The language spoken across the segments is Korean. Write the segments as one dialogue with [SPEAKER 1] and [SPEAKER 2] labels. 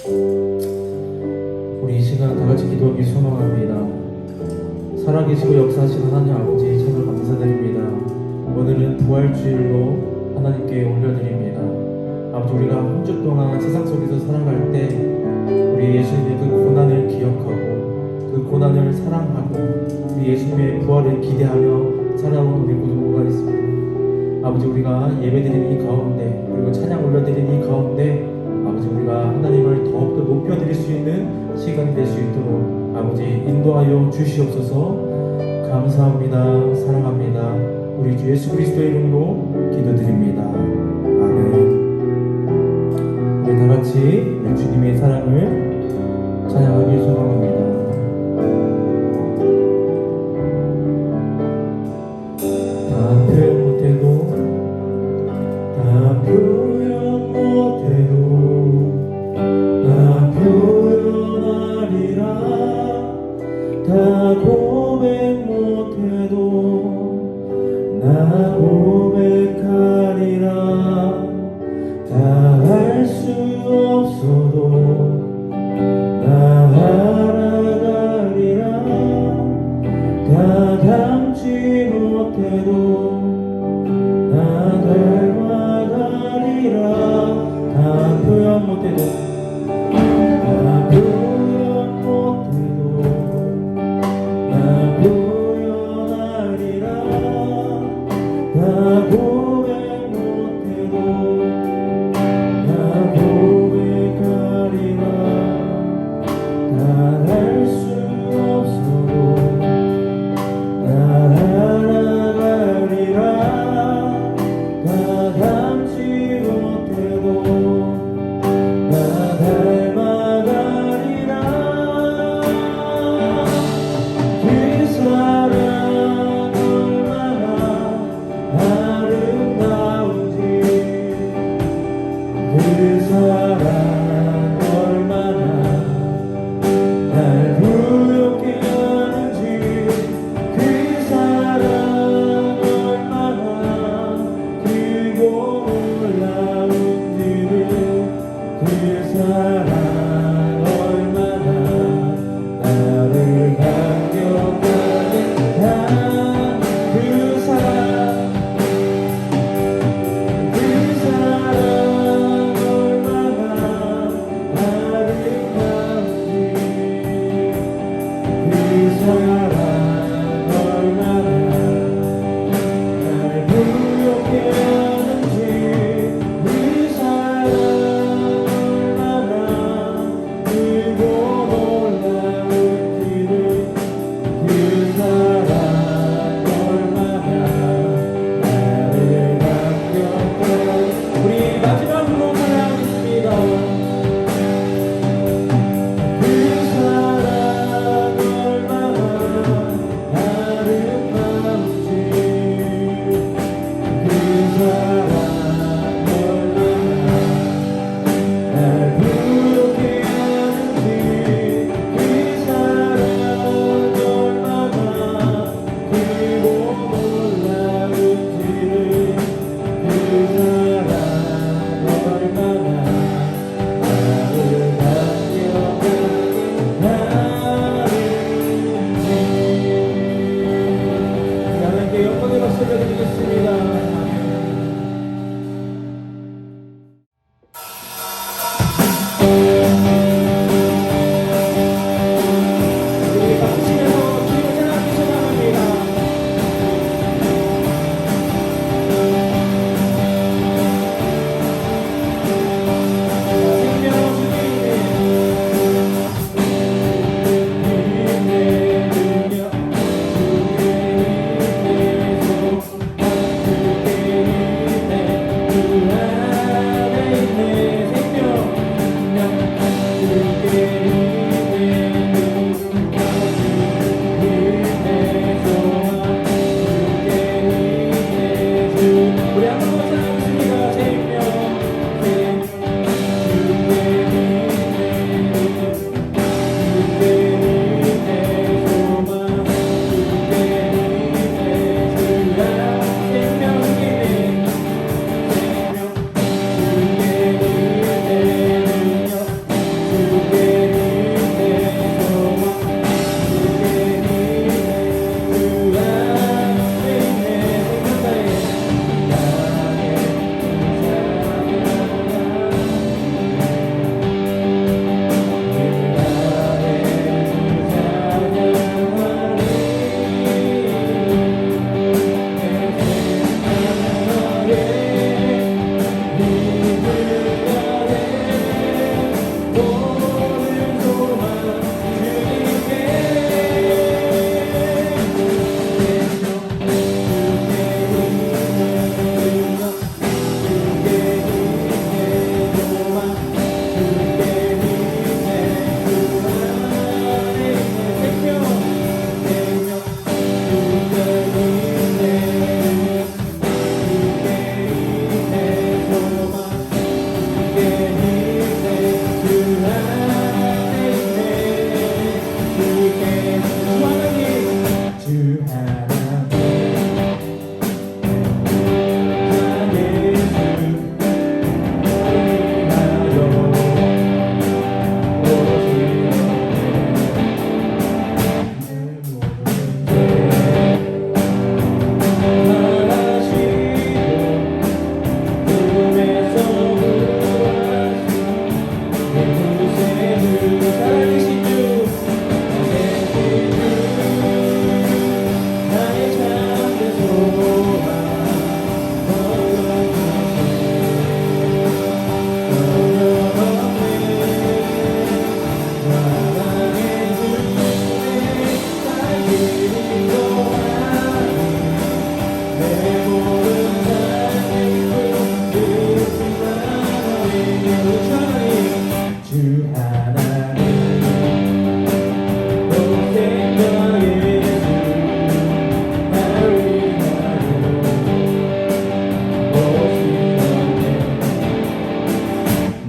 [SPEAKER 1] 우리 이 시간 다 같이 기도하기 소망합니다. 살아계시고 역사하시는 하나님 아버지 정말 감사드립니다. 오늘은 부활주일로 하나님께 올려드립니다. 아버지, 우리가 한 주 동안 세상 속에서 살아갈 때 우리 예수님의 그 고난을 기억하고 그 고난을 사랑하고 우리 예수님의 부활을 기대하며 살아온 우리 모두가 있습니다. 아버지, 우리가 예배드리는 이 가운데 그리고 찬양 올려드리는 이 가운데 아버지, 우리가 하나님을 더욱더 높여드릴 수 있는 시간이 될 수 있도록 아버지 인도하여 주시옵소서. 감사합니다. 사랑합니다. 우리 주 예수 그리스도의 이름으로 기도드립니다. 아멘. 우리 다같이 우리 주님의 사랑을 찬양하기 소망합니다. 다 표현 못해도 다 표현 못해도 다 표현하리라. 다 고백 못해도 나 고백하리라. 다 할 수 없어도 나 알아가리라. 다 닮지 못해도 나 닮아가리라. 다 표현 못해도 다 표현 못해도 나 표현하리라. 다 고백 못해도 나 고백하리라. 다 할 수 없어도 나 알아가리라. 다 닮지 못해도 나 닮아가리라. 그 사랑 얼마나 아름다운지, 그 사랑 얼마나 날 부욕해 하는지, 그 사랑 얼마나 크고 놀라운지를, 그 사랑 얼마나 나를 감격하게 한 그 사랑, 그 사랑 얼마나 아름다운지, 그 사랑 얼마나 날 부욕해 하는지, 그 사랑 얼마나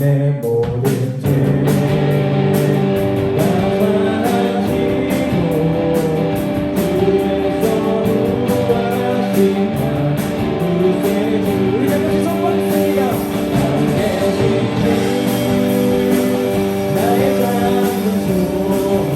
[SPEAKER 1] 내 모든 죄 다 사하시고 주에서 구하신 나 구세주 우리 다 같이 선포하겠습니다. 나의 신주 나의 작은 소망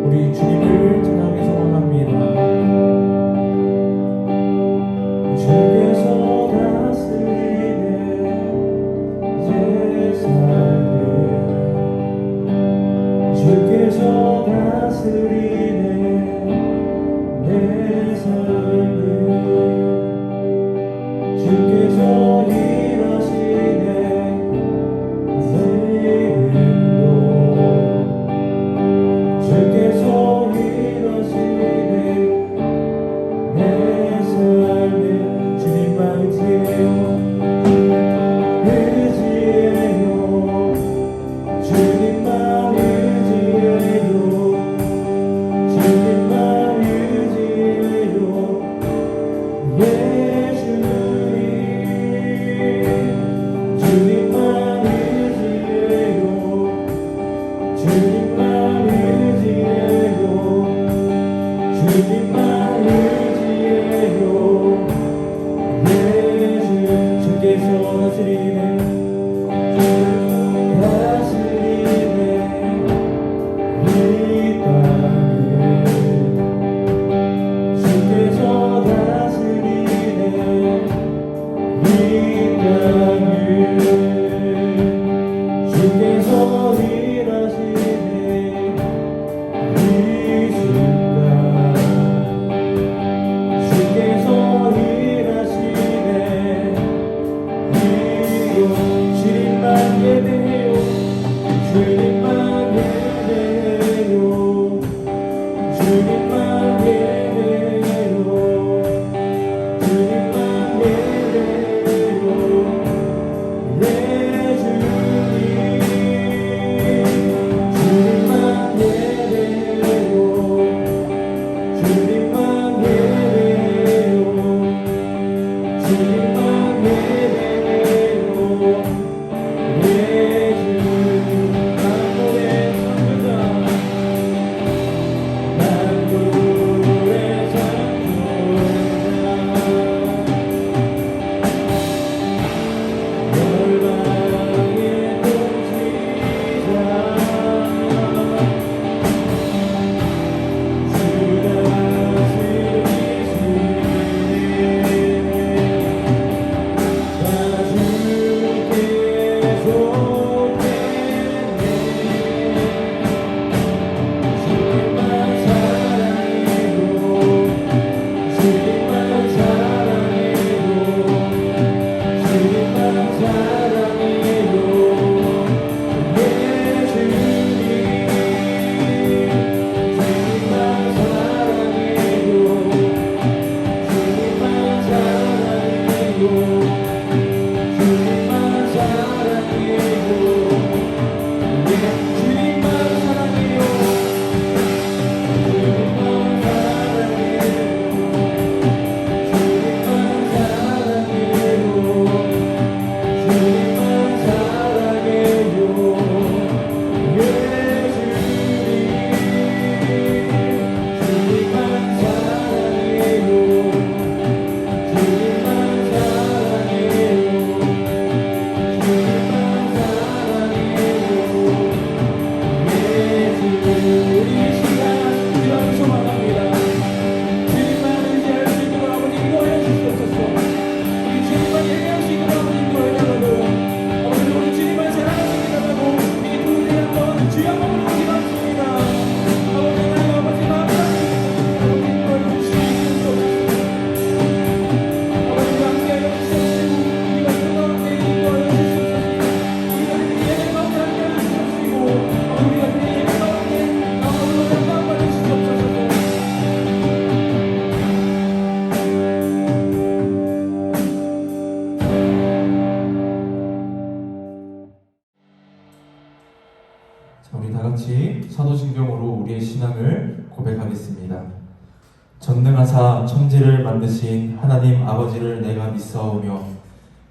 [SPEAKER 1] 우리 주님을 찬양하기 소원합니다. 주께서 다스리네 세상을 주께서 다스리네 내 삶을 주께서 일하시네 내 행동 주께서 일하시네 내 삶에 주님만 의지해요 의지해요 주님만 의지해요 주님만 의지해요 예수님 주님만 의지해요 주님만 의지해요 주님만 의지해요 예수 주께서 다스리네 다스리네 이 땅을 주께서 다스리네 이 땅을 주께서 일하시네 이 순간 주께서 일하시네 이 우리 다 같이 사도신경으로 우리의 신앙을 고백하겠습니다. 전능하사 천지를 만드신 하나님 아버지를 내가 믿사오며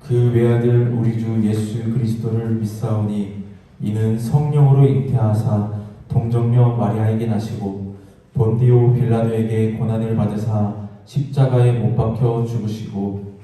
[SPEAKER 1] 그 외아들 우리 주 예수 그리스도를 믿사오니 이는 성령으로 잉태하사 동정녀 마리아에게 나시고 본디오 빌라도에게 고난을 받으사 십자가에 못 박혀 죽으시고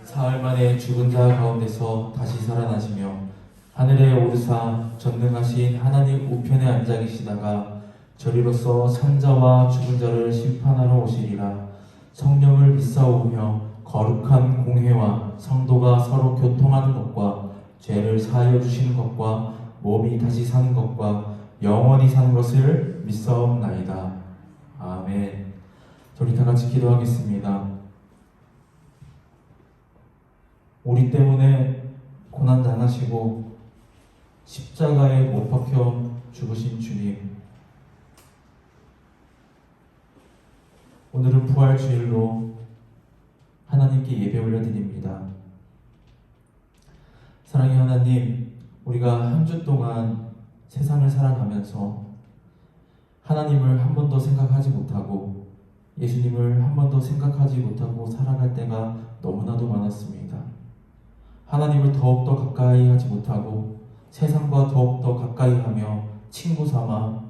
[SPEAKER 1] 사흘 만에 죽은 자 가운데서 다시 살아나시며 하늘에 오르사 전능하신 하나님 우편에 앉아 계시다가 저리로서 산자와 죽은 자를 심판하러 오시리라. 성령을 믿사오며 거룩한 공회와 성도가 서로 교통하는 것과 죄를 사하여 주시는 것과 몸이 다시 사는 것과 영원히 사는 것을 믿사옵나이다. 아멘. 우리 다 같이 기도하겠습니다. 우리 때문에 고난 당하시고 십자가에 못 박혀 죽으신 주님, 오늘은 부활주일로 하나님께 예배 올려드립니다. 사랑의 하나님, 우리가 한 주 동안 세상을 살아가면서 하나님을 한 번도 생각하지 못하고 예수님을 한 번도 생각하지 못하고 살아갈 때가 너무나도 많았습니다. 하나님을 더욱더 가까이 하지 못하고 세상과 더욱더 가까이 하며 친구 삼아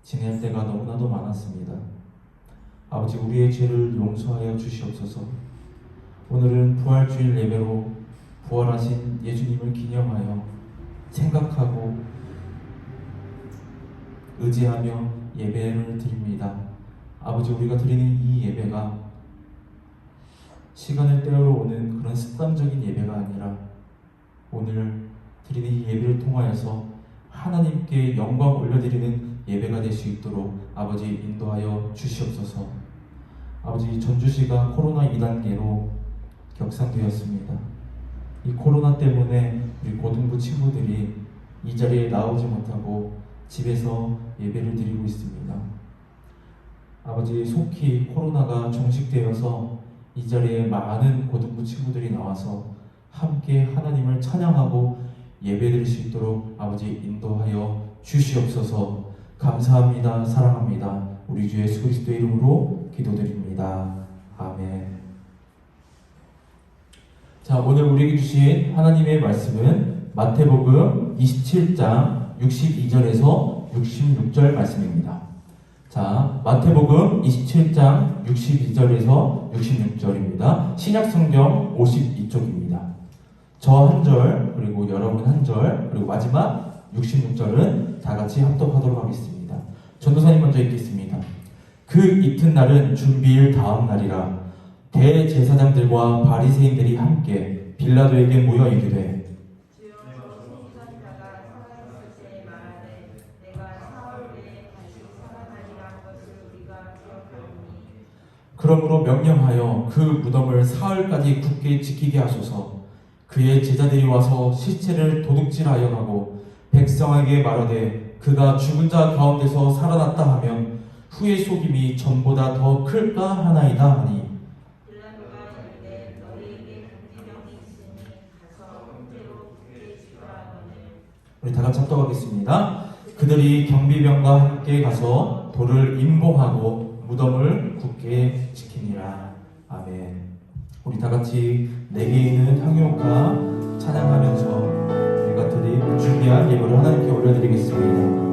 [SPEAKER 1] 지낼 때가 너무나도 많았습니다. 아버지, 우리의 죄를 용서하여 주시옵소서. 오늘은 부활주일 예배로 부활하신 예수님을 기념하여 생각하고 의지하며 예배를 드립니다. 아버지, 우리가 드리는 이 예배가 시간을 때우러 오는 그런 습관적인 예배가 아니라 오늘 드리는 이 예배를 통하여서 하나님께 영광 올려드리는 예배가 될 수 있도록 아버지 인도하여 주시옵소서. 아버지, 전주시가 코로나 2단계로 격상되었습니다. 이 코로나 때문에 우리 고등부 친구들이 이 자리에 나오지 못하고 집에서 예배를 드리고 있습니다. 아버지, 속히 코로나가 종식되어서 이 자리에 많은 고등부 친구들이 나와서 함께 하나님을 찬양하고 예배드릴 수 있도록 아버지 인도하여 주시옵소서. 감사합니다. 사랑합니다. 우리 주 예수 그리스도의 이름으로 기도드립니다. 아멘. 자, 오늘 우리에게 주신 하나님의 말씀은 마태복음 27장 62절에서 66절 말씀입니다. 자, 마태복음 27장 62절에서 66절입니다. 신약성경 52쪽입니다. 저 한 절, 그리고 여러분 한 절, 그리고 마지막 66절은 다 같이 합독하도록 하겠습니다. 전도사님 먼저 읽겠습니다. 그 이튿날은 준비일 다음 날이라. 대제사장들과 바리새인들이 함께 빌라도에게 모여 이르되 그러므로 명령하여 그 무덤을 사흘까지 굳게 지키게 하소서. 그의 제자들이 와서 시체를 도둑질하여 가고 백성에게 말하되 그가 죽은 자 가운데서 살아났다 하면 후의 속임이 전보다 더 클까 하나이다 하니. 빌라도가 이르되 너희 우리 다 같이 합독하겠습니다. 그들이 경비병과 함께 가서 돌을 임봉하고 무덤을 굳게 지키니라. 아멘. 우리 다 같이 내게 있는 향유옥화 찬양하면서 우리가 준비한 예물을 하나님께 올려드리겠습니다.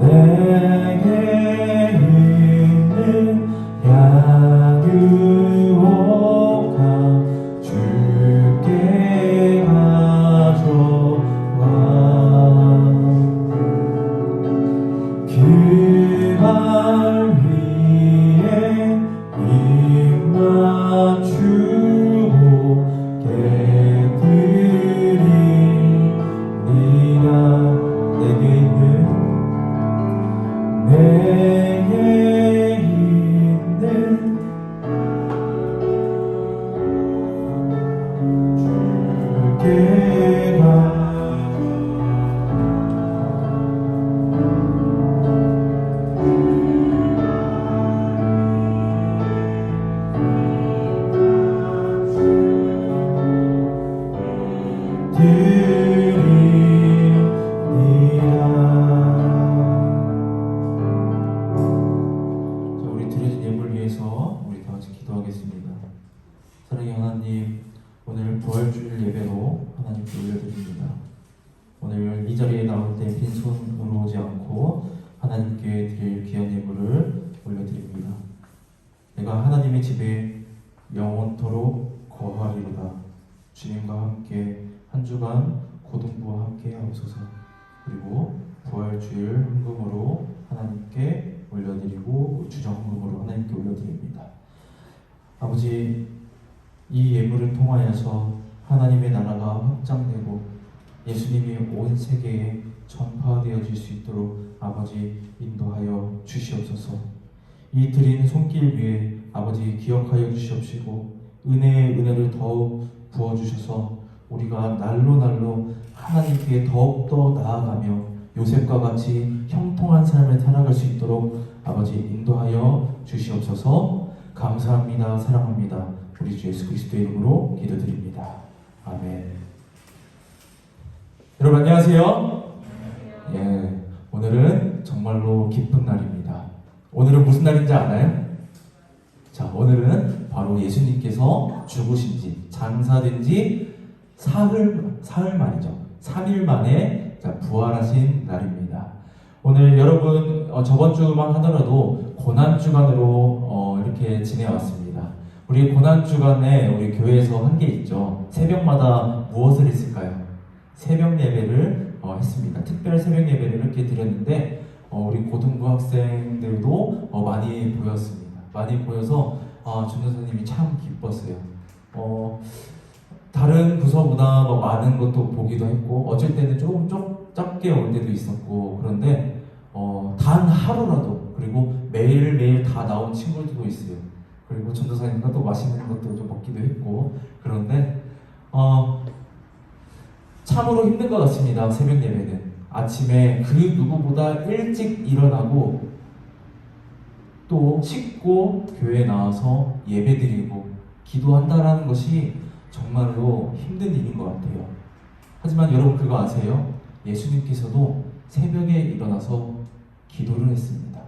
[SPEAKER 1] 내게 있는 향유옥화 주께 가져와 그 발 위에 입 맞추고 깨뜨리니라. 내게 있는 주께 기도하겠습니다. 사랑의 하나님, 오늘 부활주일 예배로 하나님께 올려드립니다. 오늘 이 자리에 나올 때 빈손으로 오지 않고 하나님께 드릴 귀한 예물을 올려드립니다. 내가 하나님의 집에 영원토록 거하리로다. 주님과 함께 한 주간 고등부와 함께 하옵소서. 그리고 부활주일 헌금으로 하나님께 올려드리고 주정 헌금으로 하나님께 올려드립니다. 아버지, 이 예물을 통하여서 하나님의 나라가 확장되고 예수님이 온 세계에 전파되어질 수 있도록 아버지 인도하여 주시옵소서. 이 드린 손길 위에 아버지 기억하여 주시옵시고 은혜의 은혜를 더욱 부어주셔서 우리가 날로 하나님께 더욱더 나아가며 요셉과 같이 형통한 삶을 살아갈 수 있도록 아버지 인도하여 주시옵소서. 감사합니다. 사랑합니다. 우리 주 예수 그리스도의 이름으로 기도드립니다. 아멘. 여러분 안녕하세요. 예, 오늘은 정말로 기쁜 날입니다. 오늘은 무슨 날인지 아나요? 자, 오늘은 바로 예수님께서 죽으신 지, 장사된 지 사흘 만이죠. 3일 만에 부활하신 날입니다. 오늘 여러분 저번 주만 하더라도 고난주간으로 이렇게 지내왔습니다. 우리 고난주간에 우리 교회에서 한 게 있죠. 새벽마다 무엇을 했을까요? 새벽 예배를 했습니다. 특별 새벽 예배를 이렇게 드렸는데 우리 고등부 학생들도 많이 보였습니다. 많이 보여서 전도사님이 참 기뻤어요. 다른 부서보다 많은 것도 보기도 했고 어쩔 때는 조금 적게 올 때도 있었고 그런데 단 하루라도 그리고 매일매일 다 나온 친구들도 있어요. 그리고 전도사님과 또 맛있는 것도 좀 먹기도 했고 그런데 참으로 힘든 것 같습니다. 새벽 예배는 아침에 그 누구보다 일찍 일어나고 또 씻고 교회에 나와서 예배드리고 기도한다라는 것이 정말로 힘든 일인 것 같아요. 하지만 여러분 그거 아세요? 예수님께서도 새벽에 일어나서 기도를 했습니다.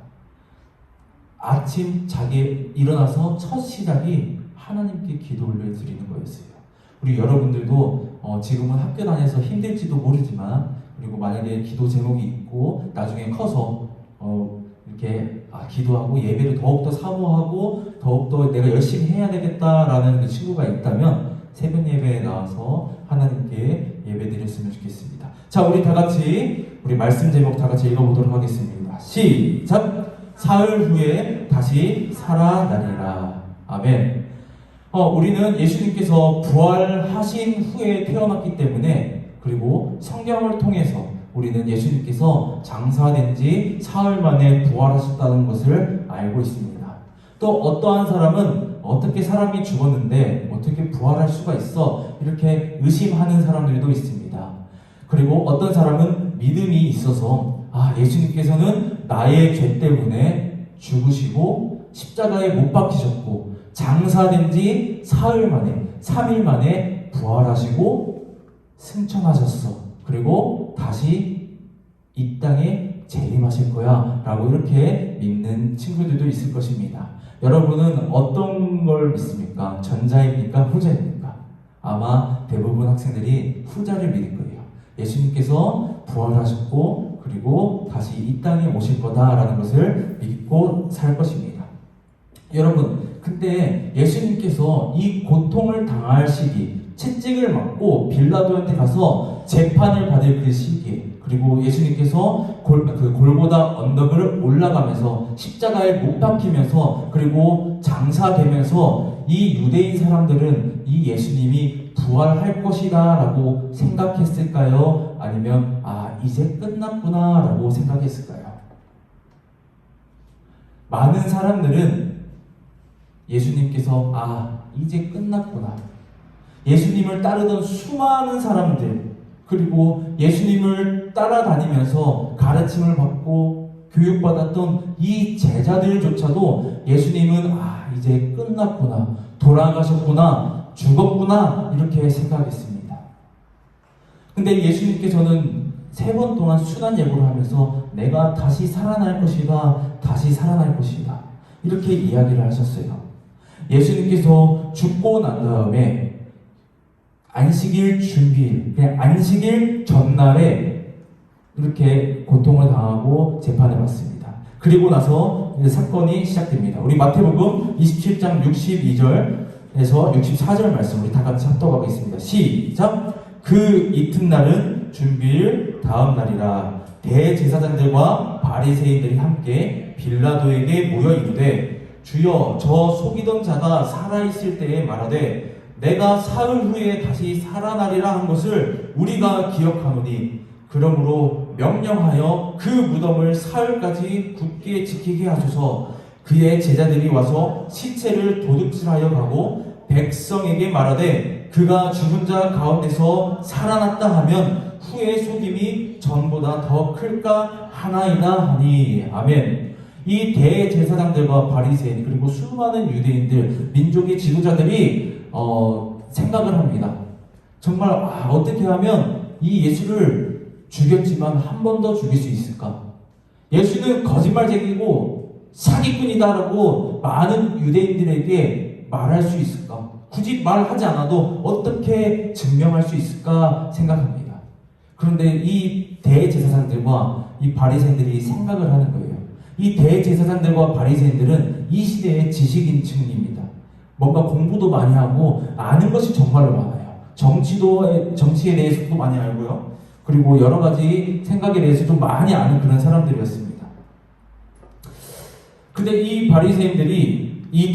[SPEAKER 1] 아침 자기에 일어나서 첫 시작이 하나님께 기도 올려드리는 거였어요. 우리 여러분들도 지금은 학교 다녀서 힘들지도 모르지만 그리고 만약에 기도 제목이 있고 나중에 커서 이렇게 기도하고 예배를 더욱더 사모하고 더욱더 내가 열심히 해야 되겠다라는 그 친구가 있다면 새벽 예배에 나와서 하나님께 예배 드렸으면 좋겠습니다. 자, 우리 다 같이 우리 말씀 제목 다 같이 읽어보도록 하겠습니다. 시작! 사흘 후에 다시 살아나리라. 아멘. 우리는 예수님께서 부활하신 후에 태어났기 때문에 그리고 성경을 통해서 우리는 예수님께서 장사된 지 사흘 만에 부활하셨다는 것을 알고 있습니다. 또 어떠한 사람은 어떻게 사람이 죽었는데 어떻게 부활할 수가 있어? 이렇게 의심하는 사람들도 있습니다. 그리고 어떤 사람은 믿음이 있어서 예수님께서는 나의 죄 때문에 죽으시고
[SPEAKER 2] 십자가에 못 박히셨고 장사된 지 사흘 만에 3일 만에 부활하시고 승천하셨어. 그리고 다시 이 땅에 재림하실 거야 라고 이렇게 믿는 친구들도 있을 것입니다. 여러분은 어떤 걸 믿습니까? 전자입니까? 후자입니까? 아마 대부분 학생들이 후자를 믿을 거예요. 예수님께서 부활하셨고 그리고 다시 이 땅에 오실 거다라는 것을 믿고 살 것입니다. 여러분, 근데 예수님께서 이 고통을 당할 시기, 채찍을 맞고 빌라도한테 가서 재판을 받을 그 시기에, 그리고 예수님께서 골고다 언덕을 올라가면서 십자가에 못 박히면서 그리고 장사되면서 이 유대인 사람들은 이 예수님이 부활할 것이다 라고 생각했을까요? 아니면 이제 끝났구나 라고 생각했을까요? 많은 사람들은 예수님께서 이제 끝났구나, 예수님을 따르던 수많은 사람들, 그리고 예수님을 따라다니면서 가르침을 받고 교육받았던 이 제자들조차도 예수님은 이제 끝났구나, 돌아가셨구나, 죽었구나 이렇게 생각했습니다. 근데 예수님께서는 3번 동안 순환 예고를 하면서 내가 다시 살아날 것이다, 다시 살아날 것이다 이렇게 이야기를 하셨어요. 예수님께서 죽고 난 다음에 안식일 준비일, 그냥 안식일 전날에 이렇게 고통을 당하고 재판을 받습니다. 그리고 나서 사건이 시작됩니다. 우리 마태복음 27장 62절에서 64절 말씀 우리 다 같이 합독하겠습니다. 시작! 그 이튿날은 준비일 다음 날이라. 대제사장들과 바리새인들이 함께 빌라도에게 모여 이르되 주여, 저 속이던 자가 살아있을 때에 말하되 내가 사흘 후에 다시 살아나리라 한 것을 우리가 기억하노니 그러므로 명령하여 그 무덤을 사흘까지 굳게 지키게 하소서. 그의 제자들이 와서 시체를 도둑질하여 가고 백성에게 말하되 그가 죽은 자 가운데서 살아났다 하면 후에 속임이 전보다 더 클까 하나이다 하니. 아멘. 이 대제사장들과 바리새인 그리고 수많은 유대인들, 민족의 지도자들이 생각을 합니다. 정말 어떻게 하면 이 예수를 죽였지만 한 번 더 죽일 수 있을까? 예수는 거짓말쟁이고 사기꾼이다라고 많은 유대인들에게 말할 수 있을까? 굳이 말하지 않아도 어떻게 증명할 수 있을까 생각합니다. 그런데 이 대제사장들과 이 바리새인들이 생각을 하는 거예요. 이 대제사장들과 바리새인들은 이 시대의 지식인층입니다. 뭔가 공부도 많이 하고 아는 것이 정말로 많아요. 정치에 대해서도 많이 알고요. 그리고 여러 가지 생각에 대해서 좀 많이 아는 그런 사람들이었습니다. 근데 이 바리새인들이 이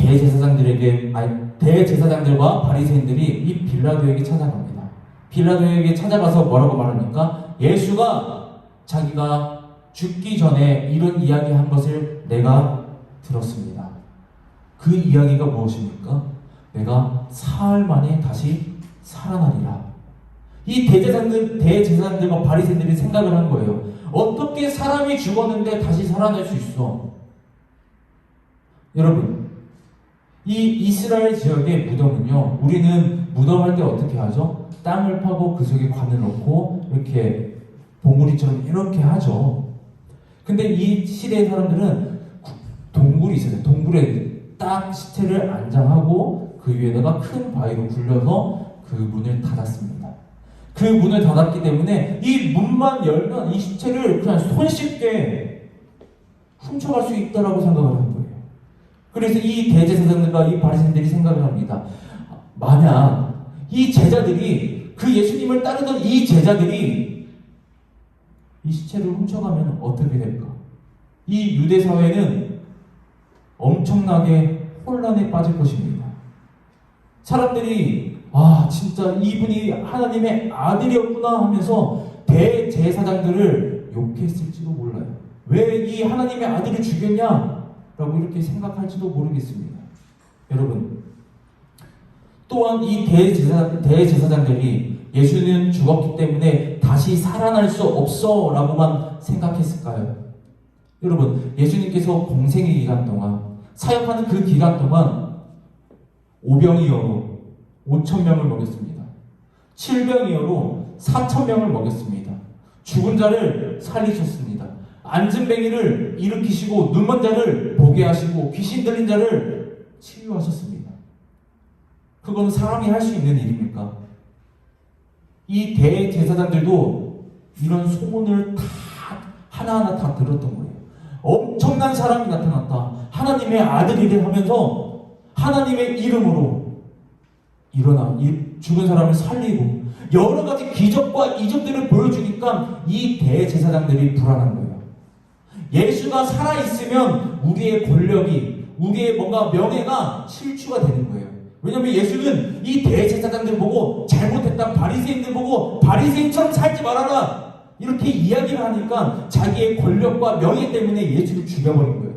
[SPEAKER 2] 대제사장들과 바리새인들이 이 빌라도에게 찾아갑니다. 빌라도에게 찾아가서 뭐라고 말합니까? 예수가 자기가 죽기 전에 이런 이야기 한 것을 내가 들었습니다. 그 이야기가 무엇입니까? 내가 사흘 만에 다시 살아나리라. 이 대제사장들과 바리새인들이 생각을 한 거예요. 어떻게 사람이 죽었는데 다시 살아날 수 있어? 여러분, 이 이스라엘 지역의 무덤은요, 우리는 무덤할 때 어떻게 하죠? 땅을 파고 그 속에 관을 넣고 이렇게 봉우리처럼 이렇게 하죠. 근데 이 시대의 사람들은 동굴이 있어요. 동굴에 딱 시체를 안장하고 그 위에다가 큰 바위로 굴려서 그 문을 닫았습니다. 그 문을 닫았기 때문에 이 문만 열면 이 시체를 그냥 손쉽게 훔쳐갈 수 있다라고 생각을 하는 거예요. 그래서 이 대제사장들과 이 바리새인들이 생각을 합니다. 만약 이 제자들이, 그 예수님을 따르던 이 제자들이 이 시체를 훔쳐가면 어떻게 될까? 이 유대 사회는 엄청나게 혼란에 빠질 것입니다. 사람들이 진짜 이분이 하나님의 아들이었구나 하면서 대제사장들을 욕했을지도 몰라요. 왜 이 하나님의 아들을 죽였냐? 라고 이렇게 생각할지도 모르겠습니다. 여러분, 또한 이 대제사장들이 예수는 죽었기 때문에 다시 살아날 수 없어 라고만 생각했을까요? 여러분, 예수님께서 공생의 기간 동안 사역하는 그 기간 동안 오병이어로 5,000명을 먹였습니다. 칠병이어로 4,000명을 먹였습니다. 죽은 자를 살리셨습니다. 안진뱅이를 일으키시고 눈먼 자를 보게 하시고 귀신 들린 자를 치유하셨습니다. 그건 사람이 할 수 있는 일입니까? 이 대제사장들도 이런 소문을 다 하나하나 다 들었던 거예요. 엄청난 사람이 나타났다. 하나님의 아들이래 하면서 하나님의 이름으로 일어나 죽은 사람을 살리고 여러 가지 기적과 이적들을 보여주니까 이 대제사장들이 불안한 거예요. 예수가 살아있으면 우리의 권력이, 우리의 뭔가 명예가 실추가 되는 거예요. 왜냐하면 예수는 이 대제사장들 보고 잘못했다, 바리새인들 보고 바리새인처럼 살지 말아라 이렇게 이야기를 하니까 자기의 권력과 명예 때문에 예수를 죽여버린 거예요.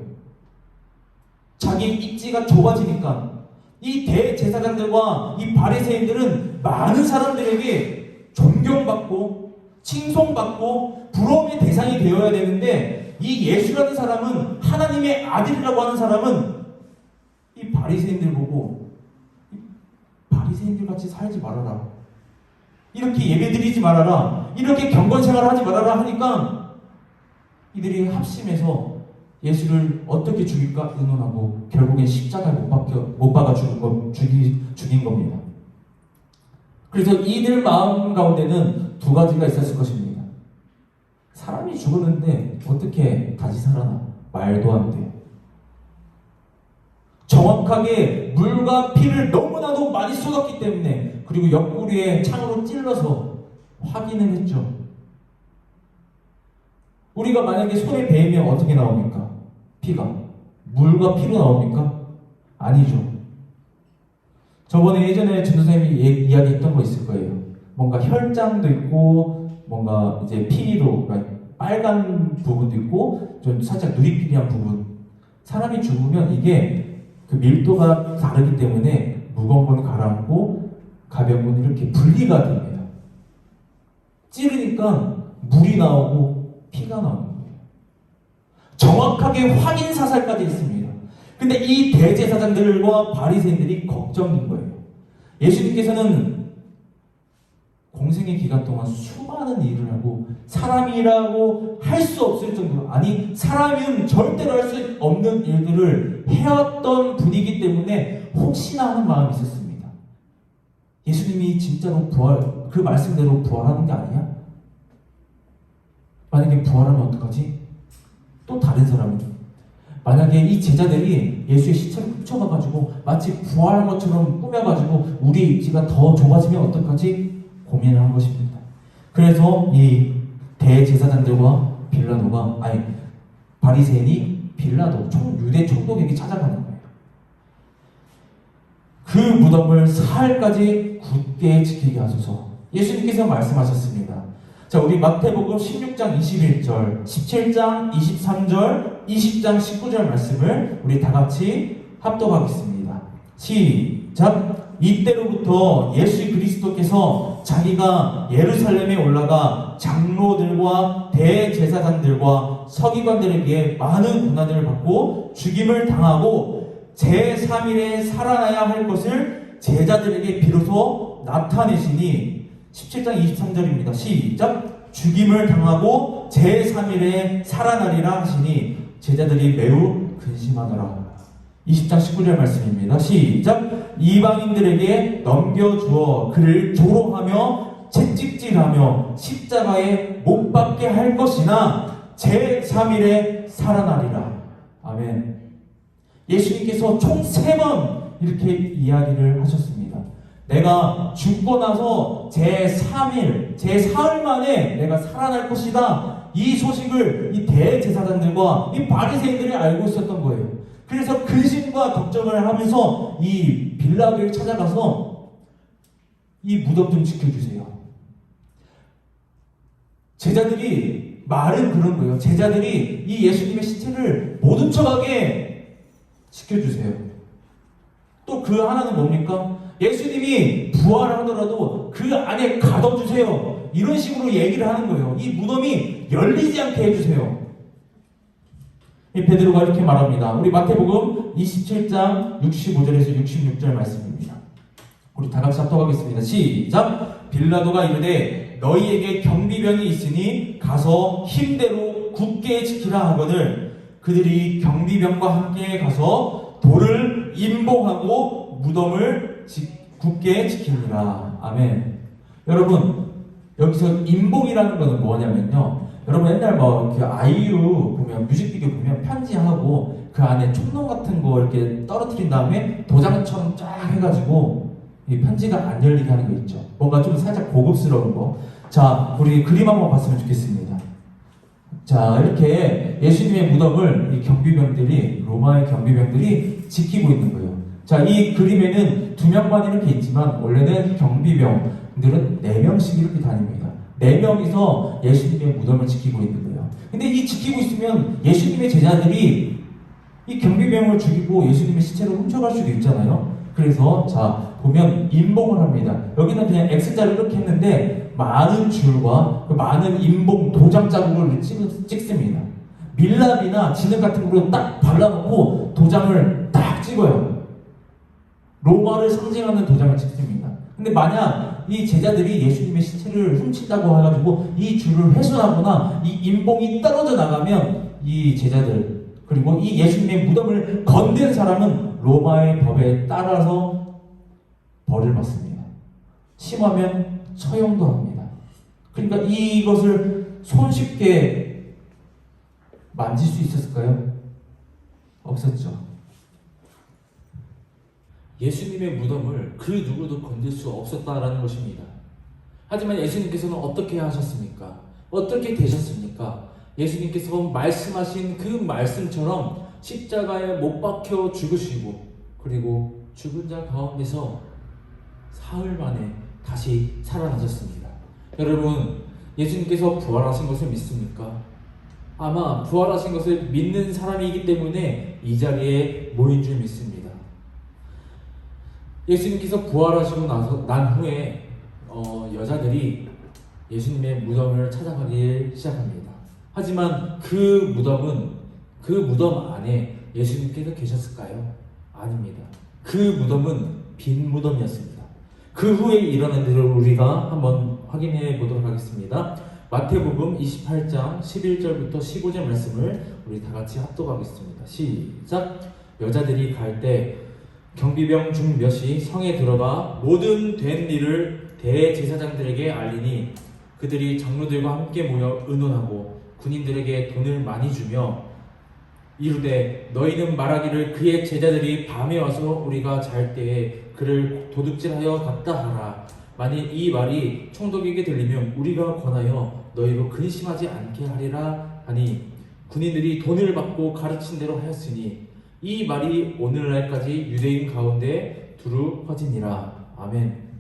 [SPEAKER 2] 자기의 입지가 좁아지니까 이 대제사장들과 이 바리새인들은 많은 사람들에게 존경받고 칭송받고 부러움의 대상이 되어야 되는데 이 예수라는 사람은, 하나님의 아들이라고 하는 사람은 이 바리새인들 보고 바리새인들 같이 살지 말아라, 이렇게 예배드리지 말아라, 이렇게 경건생활 하지 말아라 하니까 이들이 합심해서 예수를 어떻게 죽일까 의논하고 결국엔 십자가에 못 박아 죽인 겁니다. 그래서 이들 마음 가운데는 두 가지가 있었을 것입니다. 사람이 죽었는데 어떻게 다시 살아나? 말도 안 돼. 정확하게 물과 피를 너무나도 많이 쏟았기 때문에, 그리고 옆구리에 창으로 찔러서 확인을 했죠. 우리가 만약에 손에 베이면 어떻게 나옵니까? 피가. 물과 피로 나옵니까? 아니죠. 저번에 예전에 전도사님이 이야기했던 거 있을 거예요. 뭔가 혈장도 있고 뭔가 이제 피로, 그러니까 빨간 부분도 있고 좀 살짝 누리피리한 부분. 사람이 죽으면 이게 그 밀도가 다르기 때문에 무거운 건 가라앉고 가벼운 건 이렇게 분리가 됩니다. 찌르니까 물이 나오고 피가 나오는 거예요. 정확하게 확인 사살까지 있습니다. 근데 이 대제사장들과 바리새인들이 걱정인 거예요. 예수님께서는 공생의 기간 동안 수많은 일을 하고 사람이라고 할 수 없을 정도로, 아니 사람은 절대로 할 수 없는 일들을 해왔던 분이기 때문에 혹시나 하는 마음이 있었습니다. 예수님이 진짜로 그 말씀대로 부활하는 게 아니야? 만약에 부활하면 어떡하지? 또 다른 사람이죠. 만약에 이 제자들이 예수의 시체를 훔쳐가가지고 마치 부활한 것처럼 꾸며가지고 우리의 입지가 더 좁아지면 어떡하지? 고민을 한 것입니다. 그래서 이 대제사장들과 바리새인이 빌라도 유대 총독에게 찾아가는 거예요. 그 무덤을 사흘까지 굳게 지키게 하소서. 예수님께서 말씀하셨습니다. 자, 우리 마태복음 16장 21절, 17장 23절, 20장 19절 말씀을 우리 다 같이 합독하겠습니다. 시작! 이때로부터 예수 그리스도께서 자기가 예루살렘에 올라가 장로들과 대제사장들과 서기관들에게 많은 고난을 받고 죽임을 당하고 제3일에 살아나야 할 것을 제자들에게 비로소 나타내시니 17장 23절입니다. 시작! 죽임을 당하고 제3일에 살아나리라 하시니 제자들이 매우 근심하더라. 20장 19절 말씀입니다. 시작! 이방인들에게 넘겨주어 그를 조롱하며 채찍질하며 십자가에 못 박게 할 것이나 제3일에 살아나리라. 아멘. 예수님께서 총 3번 이렇게 이야기를 하셨습니다. 내가 죽고 나서 제3일, 제4일 만에 내가 살아날 것이다. 이 소식을 이 대제사장들과 이 바리새인들이 알고 있었던 거예요. 그래서 근심과 걱정을 하면서 이 빌라도를 찾아가서 이 무덤 좀 지켜주세요. 제자들이 말은 그런 거예요. 제자들이 이 예수님의 시체를 못 훔쳐가게 지켜주세요. 또 그 하나는 뭡니까? 예수님이 부활하더라도 그 안에 가둬주세요. 이런 식으로 얘기를 하는 거예요. 이 무덤이 열리지 않게 해주세요. 이 베드로가 이렇게 말합니다. 우리 마태복음 27장 65절에서 66절 말씀입니다. 우리 다 같이 합독하겠습니다. 시작. 빌라도가 이르되 너희에게 경비병이 있으니 가서 힘대로 굳게 지키라 하거늘 그들이 경비병과 함께 가서 돌을 임봉하고 무덤을 굳게 지키니라. 아멘. 여러분, 여기서 임봉이라는 것은 뭐냐면요, 여러분 옛날 뭐 그 아이유 보면 뮤직비디오 보면 편지하고 그 안에 촛농 같은 거 이렇게 떨어뜨린 다음에 도장처럼 쫙 해가지고 이 편지가 안 열리게 하는 거 있죠. 뭔가 좀 살짝 고급스러운 거. 자, 우리 그림 한번 봤으면 좋겠습니다. 자, 이렇게 예수님의 무덤을 이 경비병들이, 로마의 경비병들이 지키고 있는 거예요. 자, 이 그림에는 2명만 이렇게 있지만 원래는 경비병들은 4명씩 이렇게 다닙니다. 4명이서 예수님의 무덤을 지키고 있는 거예요. 근데 이 지키고 있으면 예수님의 제자들이 이 경비병을 죽이고 예수님의 시체를 훔쳐갈 수도 있잖아요. 그래서 자, 보면 임봉을 합니다. 여기는 그냥 X자를 이렇게 했는데 많은 줄과 그 많은 임봉 도장 자국을 찍습니다. 밀랍이나 진흙 같은 걸로 딱 발라놓고 도장을 딱 찍어요. 로마를 상징하는 도장을 찍습니다. 근데 만약 이 제자들이 예수님의 시체를 훔친다고 해가지고 이 줄을 훼손하거나 이 임봉이 떨어져 나가면 이 제자들 그리고 이 예수님의 무덤을 건든 사람은 로마의 법에 따라서 벌을 받습니다. 심하면 처형도 합니다. 그러니까 이것을 손쉽게 만질 수 있었을까요? 없었죠. 예수님의 무덤을 그 누구도 건들 수 없었다라는 것입니다. 하지만 예수님께서는 어떻게 하셨습니까? 어떻게 되셨습니까? 예수님께서 말씀하신 그 말씀처럼 십자가에 못 박혀 죽으시고 그리고 죽은 자 가운데서 사흘 만에 다시 살아나셨습니다. 여러분, 예수님께서 부활하신 것을 믿습니까? 아마 부활하신 것을 믿는 사람이기 때문에 이 자리에 모인 줄 믿습니다. 예수님께서 부활하시고 난 후에 여자들이 예수님의 무덤을 찾아가기 시작합니다. 하지만 그 무덤 안에 예수님께서 계셨을까요? 아닙니다. 그 무덤은 빈 무덤이었습니다. 그 후에 일어난 일을 우리가 한번 확인해 보도록 하겠습니다. 마태복음 28장 11절부터 15절 말씀을 우리 다 같이 합독하겠습니다. 시작. 여자들이 갈 때 경비병 중 몇이 성에 들어가 모든 된 일을 대제사장들에게 알리니 그들이 장로들과 함께 모여 의논하고 군인들에게 돈을 많이 주며 이르되 너희는 말하기를 그의 제자들이 밤에 와서 우리가 잘 때에 그를 도둑질하여 갔다 하라. 만일 이 말이 총독에게 들리면 우리가 권하여 너희로 근심하지 않게 하리라 하니 군인들이 돈을 받고 가르친 대로 하였으니 이 말이 오늘날까지 유대인 가운데 두루 퍼지니라. 아멘.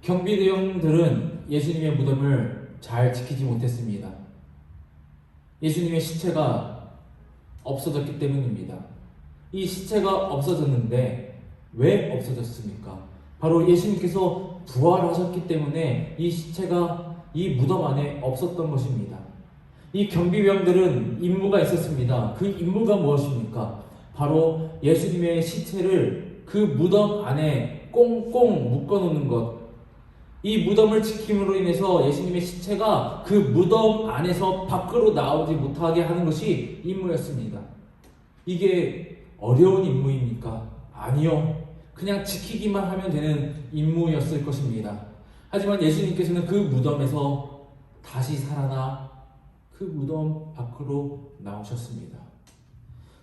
[SPEAKER 2] 경비대원들은 예수님의 무덤을 잘 지키지 못했습니다. 예수님의 시체가 없어졌기 때문입니다. 이 시체가 없어졌는데 왜 없어졌습니까? 바로 예수님께서 부활하셨기 때문에 이 시체가 이 무덤 안에 없었던 것입니다. 이 경비병들은 임무가 있었습니다. 그 임무가 무엇입니까? 바로 예수님의 시체를 그 무덤 안에 꽁꽁 묶어놓는 것. 이 무덤을 지킴으로 인해서 예수님의 시체가 그 무덤 안에서 밖으로 나오지 못하게 하는 것이 임무였습니다. 이게 어려운 임무입니까? 아니요. 그냥 지키기만 하면 되는 임무였을 것입니다. 하지만 예수님께서는 그 무덤에서 다시 살아나 그 무덤 밖으로 나오셨습니다.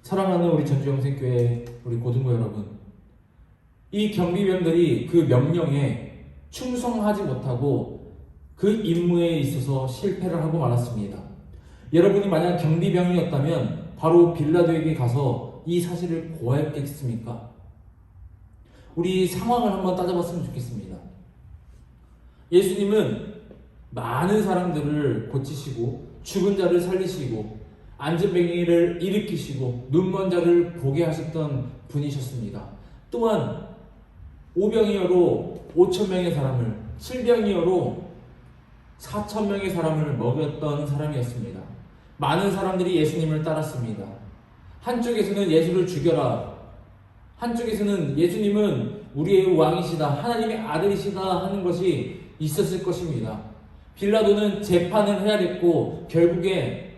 [SPEAKER 2] 사랑하는 우리 전주영생교회 우리 고등부 여러분, 이 경비병들이 그 명령에 충성하지 못하고 그 임무에 있어서 실패를 하고 말았습니다. 여러분이 만약 경비병이었다면 바로 빌라도에게 가서 이 사실을 고하였겠습니까? 우리 상황을 한번 따져봤으면 좋겠습니다. 예수님은 많은 사람들을 고치시고 죽은 자를 살리시고 안진뱅이를 일으키시고 눈먼 자를 보게 하셨던 분이셨습니다. 또한 오병이어로 5,000명의 사람을, 7병이어로 4,000명의 사람을 먹였던 사람이었습니다. 많은 사람들이 예수님을 따랐습니다. 한쪽에서는 예수를 죽여라, 한쪽에서는 예수님은 우리의 왕이시다, 하나님의 아들이시다 하는 것이 있었을 것입니다. 빌라도는 재판을 해야 됐고 결국에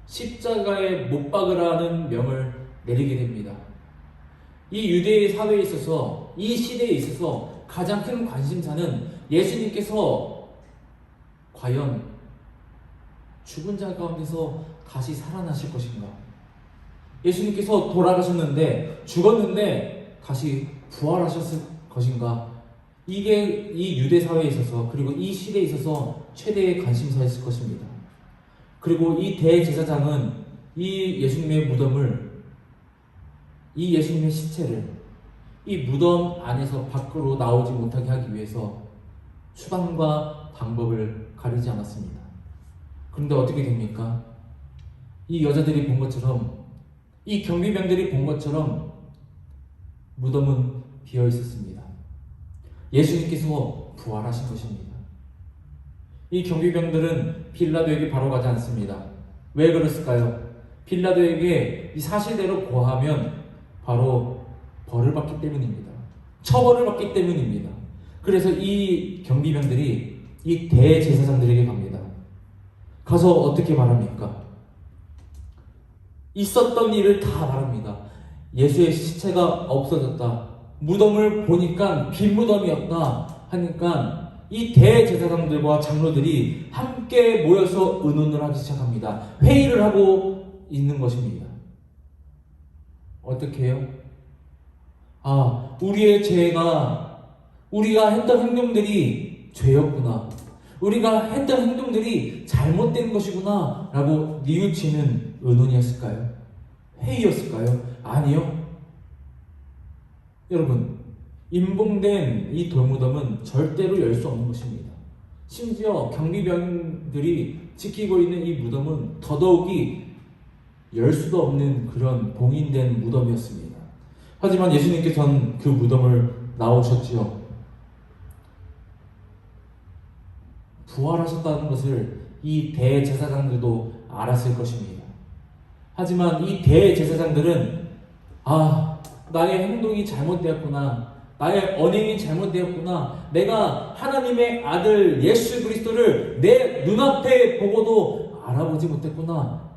[SPEAKER 2] 십자가에 못 박으라는 명을 내리게 됩니다. 이 유대의 사회에 있어서, 이 시대에 있어서 가장 큰 관심사는 예수님께서 과연 죽은 자 가운데서 다시 살아나실 것인가? 예수님께서 돌아가셨는데, 죽었는데 다시 부활하셨을 것인가? 이게 이 유대 사회에 있어서, 그리고 이 시대에 있어서 최대의 관심사였을 것입니다. 그리고 이 대제사장은 이 예수님의 무덤을, 이 예수님의 시체를 이 무덤 안에서 밖으로 나오지 못하게 하기 위해서 수단과 방법을 가리지 않았습니다. 그런데 어떻게 됩니까? 이 여자들이 본 것처럼, 이 경비병들이 본 것처럼 무덤은 비어 있었습니다. 예수님께서 부활하신 것입니다. 이 경비병들은 빌라도에게 바로 가지 않습니다. 왜 그랬을까요? 빌라도에게 이 사실대로 고하면 바로 벌을 받기 때문입니다. 처벌을 받기 때문입니다. 그래서 이 경비병들이 이 대제사장들에게 갑니다. 가서 어떻게 말합니까? 있었던 일을 다 말합니다. 예수의 시체가 없어졌다, 무덤을 보니까 빈 무덤이었다 하니까 이 대제사장들과 장로들이 함께 모여서 의논을 하기 시작합니다. 회의를 하고 있는 것입니다. 어떻게 해요? 우리의 죄가, 우리가 했던 행동들이 죄였구나, 우리가 했던 행동들이 잘못된 것이구나 라고 뉘우치는 의논이었을까요? 회의였을까요? 아니요. 여러분, 임봉된 이 돌무덤은 절대로 열 수 없는 것입니다. 심지어 경비병들이 지키고 있는 이 무덤은 더더욱이 열 수도 없는 그런 봉인된 무덤이었습니다. 하지만 예수님께서는 그 무덤을 나오셨지요. 부활하셨다는 것을 이 대제사장들도 알았을 것입니다. 하지만 이 대제사장들은 나의 행동이 잘못되었구나, 나의 언행이 잘못되었구나, 내가 하나님의 아들 예수 그리스도를 내 눈앞에 보고도 알아보지 못했구나,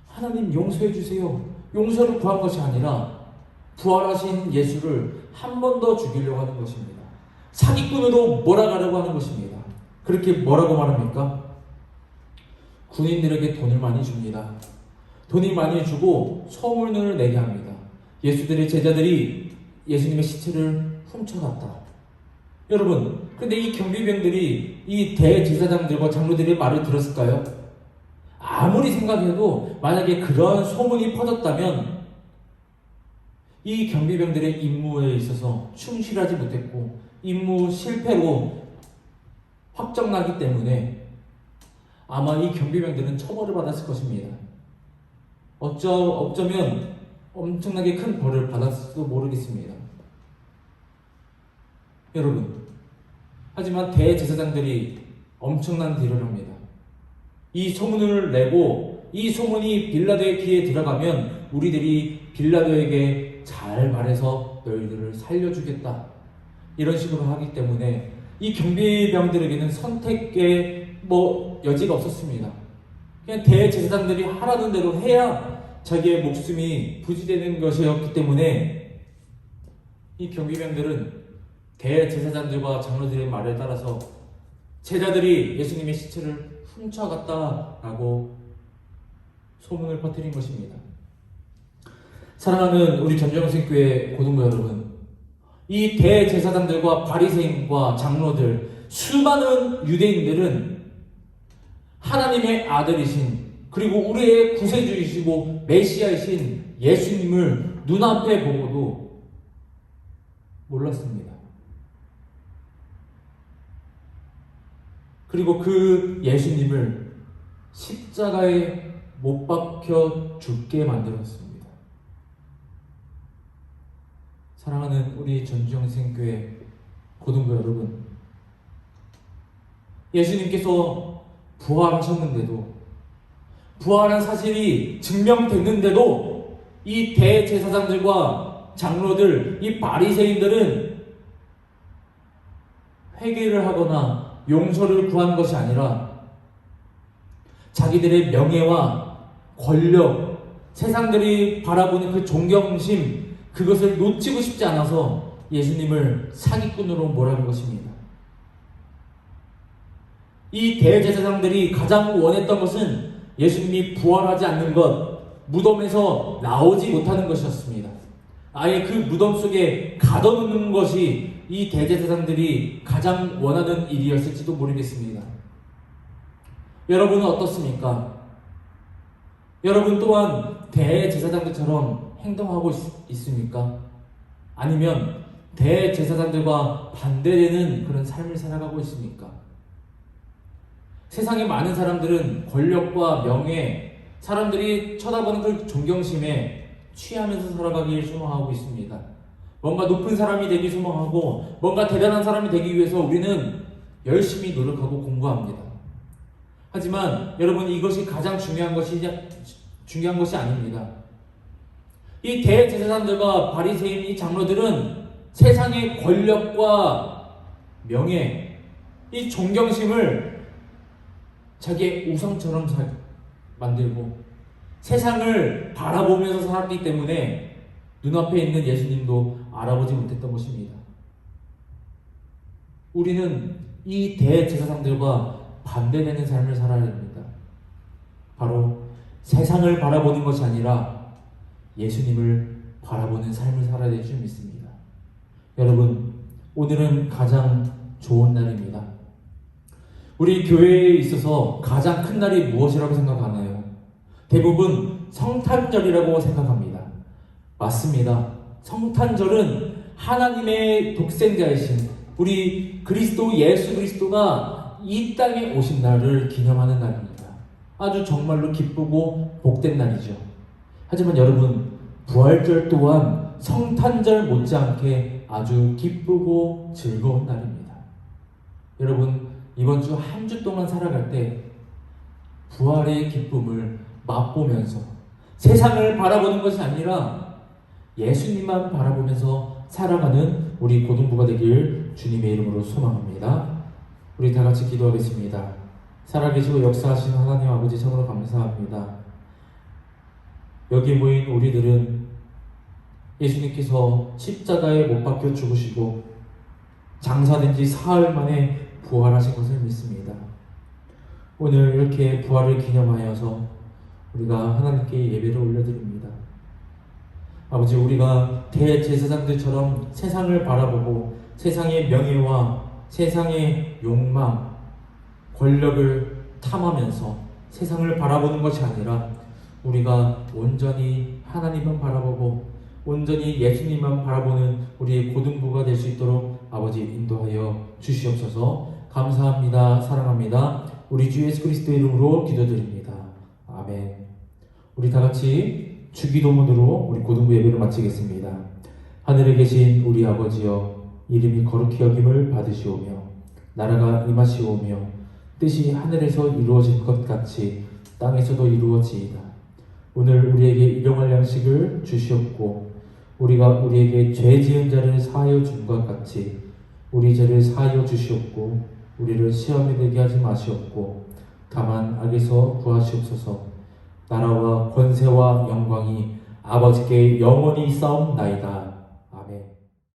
[SPEAKER 2] 하나님 용서해 주세요, 용서를 구한 것이 아니라 부활하신 예수를 한 번 더 죽이려고 하는 것입니다. 사기꾼으로 몰아가려고 하는 것입니다. 그렇게 뭐라고 말합니까? 군인들에게 돈을 많이 줍니다. 돈이 많이 주고 소문을 내게 합니다. 예수들의 제자들이 예수님의 시체를 훔쳐갔다. 여러분, 근데 이 경비병들이 이 대제사장들과 장로들의 말을 들었을까요? 아무리 생각해도 만약에 그런 소문이 퍼졌다면 이 경비병들의 임무에 있어서 충실하지 못했고 임무 실패로 확정나기 때문에 아마 이 경비병들은 처벌을 받았을 것입니다. 어쩌면 엄청나게 큰 벌을 받았을지도 모르겠습니다. 여러분, 하지만 대제사장들이 엄청난 딜을 합니다. 이 소문을 내고 이 소문이 빌라도의 귀에 들어가면 우리들이 빌라도에게 잘 말해서 너희들을 살려주겠다, 이런 식으로 하기 때문에 이 경비병들에게는 선택의 여지가 없었습니다. 그냥 대제사장들이 하라는 대로 해야 자기의 목숨이 부지되는 것이었기 때문에 이 경비병들은 대제사장들과 장로들의 말에 따라서 제자들이 예수님의 시체를 훔쳐갔다라고 소문을 퍼뜨린 것입니다. 사랑하는 우리 전정생교회 고등부 여러분, 이 대제사장들과 바리새인과 장로들, 수많은 유대인들은 하나님의 아들이신, 그리고 우리의 구세주이시고 메시아이신 예수님을 눈앞에 보고도 몰랐습니다. 그리고 그 예수님을 십자가에 못 박혀 죽게 만들었습니다. 사랑하는 우리 전주영생교회 고등부 여러분, 예수님께서 부활하셨는데도 부활한 사실이 증명됐는데도 이 대제사장들과 장로들, 이 바리새인들은 회개를 하거나 용서를 구한 것이 아니라 자기들의 명예와 권력, 세상들이 바라보는 그 존경심, 그것을 놓치고 싶지 않아서 예수님을 사기꾼으로 몰아간 것입니다. 이 대제사장들이 가장 원했던 것은 예수님이 부활하지 않는 것, 무덤에서 나오지 못하는 것이었습니다. 아예 그 무덤 속에 가둬놓는 것이 이 대제사장들이 가장 원하는 일이었을지도 모르겠습니다. 여러분은 어떻습니까? 여러분 또한 대제사장들처럼 행동하고 있습니까? 아니면 대제사장들과 반대되는 그런 삶을 살아가고 있습니까? 세상에 많은 사람들은 권력과 명예, 사람들이 쳐다보는 그 존경심에 취하면서 살아가길 소망하고 있습니다. 뭔가 높은 사람이 되기 소망하고 뭔가 대단한 사람이 되기 위해서 우리는 열심히 노력하고 공부합니다. 하지만 여러분, 이것이 가장 중요한 것이 아닙니다. 이 대제사장들과 바리새인 이 장로들은 세상의 권력과 명예, 이 존경심을 자기의 우상처럼 만들고 세상을 바라보면서 살았기 때문에 눈앞에 있는 예수님도 알아보지 못했던 것입니다. 우리는 이 대제사장들과 반대되는 삶을 살아야 됩니다. 바로 세상을 바라보는 것이 아니라 예수님을 바라보는 삶을 살아야 될 줄 믿습니다. 여러분, 오늘은 가장 좋은 날입니다. 우리 교회에 있어서 가장 큰 날이 무엇이라고 생각하나요? 대부분 성탄절이라고 생각합니다. 맞습니다. 성탄절은 하나님의 독생자이신 우리 그리스도 예수 그리스도가 이 땅에 오신 날을 기념하는 날입니다. 아주 정말로 기쁘고 복된 날이죠. 하지만 여러분, 부활절 또한 성탄절 못지않게 아주 기쁘고 즐거운 날입니다. 여러분, 이번 주 한 주 동안 살아갈 때 부활의 기쁨을 맛보면서 세상을 바라보는 것이 아니라 예수님만 바라보면서 살아가는 우리 고등부가 되길 주님의 이름으로 소망합니다. 우리 다 같이 기도하겠습니다. 살아계시고 역사하시는 하나님 아버지, 참으로 감사합니다. 여기 모인 우리들은 예수님께서 십자가에 못 박혀 죽으시고 장사된 지 사흘 만에 부활하신 것을 믿습니다. 오늘 이렇게 부활을 기념하여서 우리가 하나님께 예배를 올려드립니다. 아버지, 우리가 대제사장들처럼 세상을 바라보고 세상의 명예와 세상의 욕망, 권력을 탐하면서 세상을 바라보는 것이 아니라 우리가 온전히 하나님만 바라보고 온전히 예수님만 바라보는 우리의 고등부가 될 수 있도록 아버지 인도하여 주시옵소서. 감사합니다. 사랑합니다. 우리 주 예수 그리스도의 이름으로 기도드립니다. 아멘. 우리 다 같이 주기도문으로 우리 고등부 예배를 마치겠습니다. 하늘에 계신 우리 아버지여, 이름이 거룩히 여김을 받으시오며 나라가 임하시오며 뜻이 하늘에서 이루어질 것 같이 땅에서도 이루어지이다. 오늘 우리에게 일용할 양식을 주시옵고 우리가 우리에게 죄 지은 자를 사하여 준 것 같이 우리 죄를 사하여 주시옵고 우리를 시험에 들게 하지 마시옵고 다만 악에서 구하시옵소서. 나라와 권세와 영광이 아버지께 영원히 있사옵나이다.